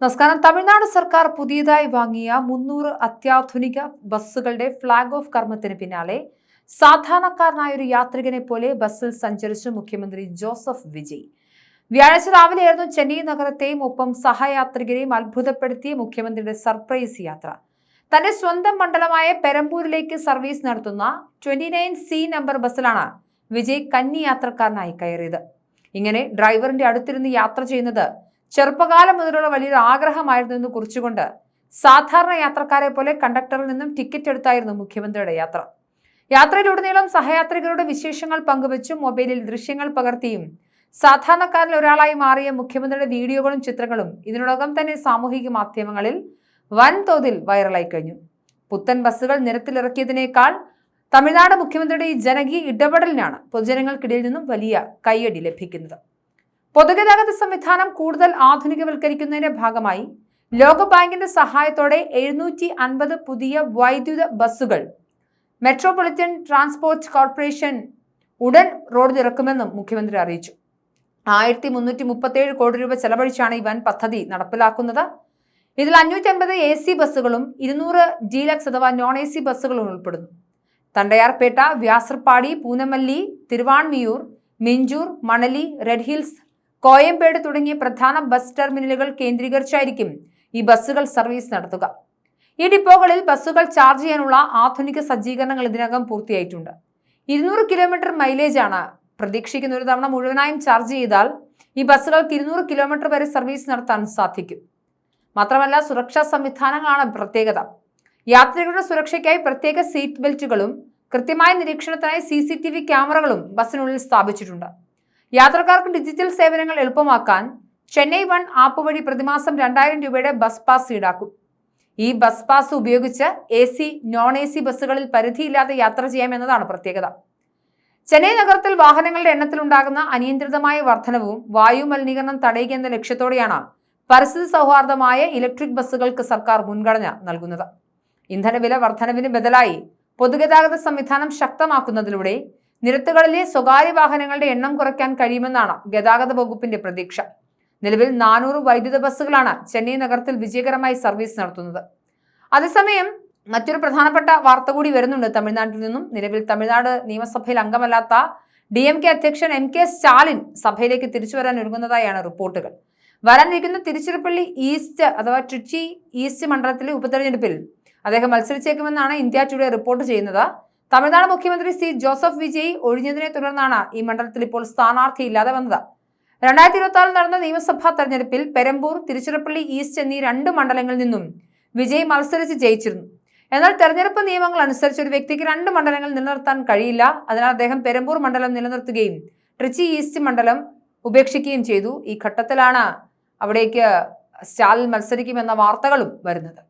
നമസ്കാരം. തമിഴ്നാട് സർക്കാർ പുതിയതായി വാങ്ങിയ 300 അത്യാധുനിക ബസ്സുകളുടെ ഫ്ളാഗ് ഓഫ് കർമ്മത്തിന് പിന്നാലെ സാധാരണക്കാരനായ ഒരു യാത്രികനെ പോലെ ബസ്സിൽ സഞ്ചരിച്ചു മുഖ്യമന്ത്രി ജോസഫ് വിജയ്. വ്യാഴാഴ്ച രാവിലെയായിരുന്നു ചെന്നൈ നഗരത്തെയും ഒപ്പം സഹയാത്രികരെയും അത്ഭുതപ്പെടുത്തിയ മുഖ്യമന്ത്രിയുടെ സർപ്രൈസ് യാത്ര. തന്റെ സ്വന്തം മണ്ഡലമായ പെരമ്പൂരിലേക്ക് സർവീസ് നടത്തുന്ന 29C നമ്പർ ബസ്സിലാണ് വിജയ് കന്നി യാത്രക്കാരനായി കയറിയത്. ഇങ്ങനെ ഡ്രൈവറിന്റെ അടുത്തിരുന്ന് യാത്ര ചെയ്യുന്നത് ചെറുപ്പകാലം മുതലുള്ള വലിയൊരു ആഗ്രഹമായിരുന്നു എന്ന് കുറിച്ചുകൊണ്ട് സാധാരണ യാത്രക്കാരെ പോലെ കണ്ടക്ടറിൽ നിന്നും ടിക്കറ്റ് എടുത്തായിരുന്നു മുഖ്യമന്ത്രിയുടെ യാത്ര. യാത്രയിലുടനീളം സഹയാത്രികരുടെ വിശേഷങ്ങൾ പങ്കുവച്ചും മൊബൈലിൽ ദൃശ്യങ്ങൾ പകർത്തിയും സാധാരണക്കാരിൽ ഒരാളായി മാറിയ മുഖ്യമന്ത്രിയുടെ വീഡിയോകളും ചിത്രങ്ങളും ഇതിനോടകം തന്നെ സാമൂഹിക മാധ്യമങ്ങളിൽ വൻതോതിൽ വൈറലായി കഴിഞ്ഞു. പുത്തൻ ബസ്സുകൾ നിരത്തിലിറക്കിയതിനേക്കാൾ തമിഴ്നാട് മുഖ്യമന്ത്രിയുടെ ഈ ജനകീയ ഇടപെടലിനാണ് പൊതുജനങ്ങൾക്കിടയിൽ നിന്നും വലിയ കയ്യടി ലഭിക്കുന്നത്. പൊതുഗതാഗത സംവിധാനം കൂടുതൽ ആധുനികവൽക്കരിക്കുന്നതിന്റെ ഭാഗമായി ലോകബാങ്കിന്റെ സഹായത്തോടെ 750 പുതിയ വൈദ്യുത ബസ്സുകൾ മെട്രോപൊളിറ്റൻ ട്രാൻസ്പോർട്ട് കോർപ്പറേഷൻ ഉടൻ റോഡിലിറക്കുമെന്നും മുഖ്യമന്ത്രി അറിയിച്ചു. 1337 കോടി രൂപ ചെലവഴിച്ചാണ് ഈ വൻ പദ്ധതി നടപ്പിലാക്കുന്നത്. ഇതിൽ 550 AC ബസ്സുകളും 200 ഡീലക്സ് അഥവാ നോൺ AC ബസ്സുകളും ഉൾപ്പെടുന്നു. തണ്ടയാർപേട്ട, വ്യാസർപാടി, പൂനമല്ലി, തിരുവാൻമിയൂർ, മിഞ്ചൂർ, മണലി, റെഡ് ഹിൽസ്, കോയമ്പേട് തുടങ്ങിയ പ്രധാന ബസ് ടെർമിനലുകൾ കേന്ദ്രീകരിച്ചായിരിക്കും ഈ ബസ്സുകൾ സർവീസ് നടത്തുക. ഈ ഡിപ്പോകളിൽ ബസ്സുകൾ ചാർജ് ചെയ്യാനുള്ള ആധുനിക സജ്ജീകരണങ്ങൾ ഇതിനകം പൂർത്തിയായിട്ടുണ്ട്. 200 കിലോമീറ്റർ മൈലേജാണ് പ്രതീക്ഷിക്കുന്ന. ഒരു തവണ മുഴുവനായും ചാർജ് ചെയ്താൽ ഈ ബസ്സുകൾക്ക് 200 കിലോമീറ്റർ വരെ സർവീസ് നടത്താൻ സാധിക്കും. മാത്രമല്ല, സുരക്ഷാ സംവിധാനങ്ങളാണ് പ്രത്യേകത. യാത്രികരുടെ സുരക്ഷയ്ക്കായി പ്രത്യേക സീറ്റ് ബെൽറ്റുകളും കൃത്യമായ നിരീക്ഷണത്തിനായി CCTV ക്യാമറകളും ബസ്സിനുള്ളിൽ സ്ഥാപിച്ചിട്ടുണ്ട്. യാത്രക്കാർക്ക് ഡിജിറ്റൽ സേവനങ്ങൾ എളുപ്പമാക്കാൻ ചെന്നൈ വൺ ആപ്പ് വഴി പ്രതിമാസം 2000 രൂപയുടെ ബസ് പാസ് ഈടാക്കും. ഈ ബസ് പാസ് ഉപയോഗിച്ച് AC, നോൺ AC ബസ്സുകളിൽ പരിധിയില്ലാതെ യാത്ര ചെയ്യാമെന്നതാണ് പ്രത്യേകത. ചെന്നൈ നഗരത്തിൽ വാഹനങ്ങളുടെ എണ്ണത്തിലുണ്ടാകുന്ന അനിയന്ത്രിതമായ വർധനവും വായു മലിനീകരണം തടയുക എന്ന ലക്ഷ്യത്തോടെയാണ് പരിസ്ഥിതി സൗഹാർദ്ദമായ ഇലക്ട്രിക് ബസ്സുകൾക്ക് സർക്കാർ മുൻഗണന നൽകുന്നത്. ഇന്ധനവില വർധനവിന് ബദലായി പൊതുഗതാഗത സംവിധാനം ശക്തമാക്കുന്നതിലൂടെ നിരത്തുകളിലെ സ്വകാര്യ വാഹനങ്ങളുടെ എണ്ണം കുറയ്ക്കാൻ കഴിയുമെന്നാണ് ഗതാഗത വകുപ്പിന്റെ പ്രതീക്ഷ. നിലവിൽ 400 വൈദ്യുത ബസ്സുകളാണ് ചെന്നൈ നഗരത്തിൽ വിജയകരമായി സർവീസ് നടത്തുന്നത്. അതേസമയം മറ്റൊരു പ്രധാനപ്പെട്ട വാർത്ത കൂടി വരുന്നുണ്ട് തമിഴ്നാട്ടിൽ നിന്നും. നിലവിൽ തമിഴ്നാട് നിയമസഭയിൽ അംഗമല്ലാത്ത DMK അധ്യക്ഷൻ MK സ്റ്റാലിൻ സഭയിലേക്ക് തിരിച്ചു വരാൻ ഒരുങ്ങുന്നതായാണ് റിപ്പോർട്ടുകൾ. വരാനിരിക്കുന്ന തിരുച്ചിറപ്പള്ളി ഈസ്റ്റ് അഥവാ ട്രിച്ചി ഈസ്റ്റ് മണ്ഡലത്തിലെ ഉപതെരഞ്ഞെടുപ്പിൽ അദ്ദേഹം മത്സരിച്ചേക്കുമെന്നാണ് ഇന്ത്യ ടുഡേ റിപ്പോർട്ട് ചെയ്യുന്നത്. തമിഴ്നാട് മുഖ്യമന്ത്രി ജോസഫ് വിജയ് ഒഴിഞ്ഞതിനെ തുടർന്നാണ് ഈ മണ്ഡലത്തിൽ ഇപ്പോൾ സ്ഥാനാർത്ഥിയില്ലാതെ വന്നത്. 2026 നടന്ന നിയമസഭാ തെരഞ്ഞെടുപ്പിൽ പെരമ്പൂർ, തിരുച്ചിറപ്പള്ളി ഈസ്റ്റ് എന്നീ 2 മണ്ഡലങ്ങളിൽ നിന്നും വിജയ് മത്സരിച്ച് ജയിച്ചിരുന്നു. എന്നാൽ തെരഞ്ഞെടുപ്പ് നിയമങ്ങൾ അനുസരിച്ച് ഒരു വ്യക്തിക്ക് 2 മണ്ഡലങ്ങൾ നിലനിർത്താൻ കഴിയില്ല. അതിനാൽ അദ്ദേഹം പെരമ്പൂർ മണ്ഡലം നിലനിർത്തുകയും ട്രിച്ചി ഈസ്റ്റ് മണ്ഡലം ഉപേക്ഷിക്കുകയും ചെയ്തു. ഈ ഘട്ടത്തിലാണ് അവിടേക്ക് സ്റ്റാലിൻ മത്സരിക്കുമെന്ന വാർത്തകളും വരുന്നത്.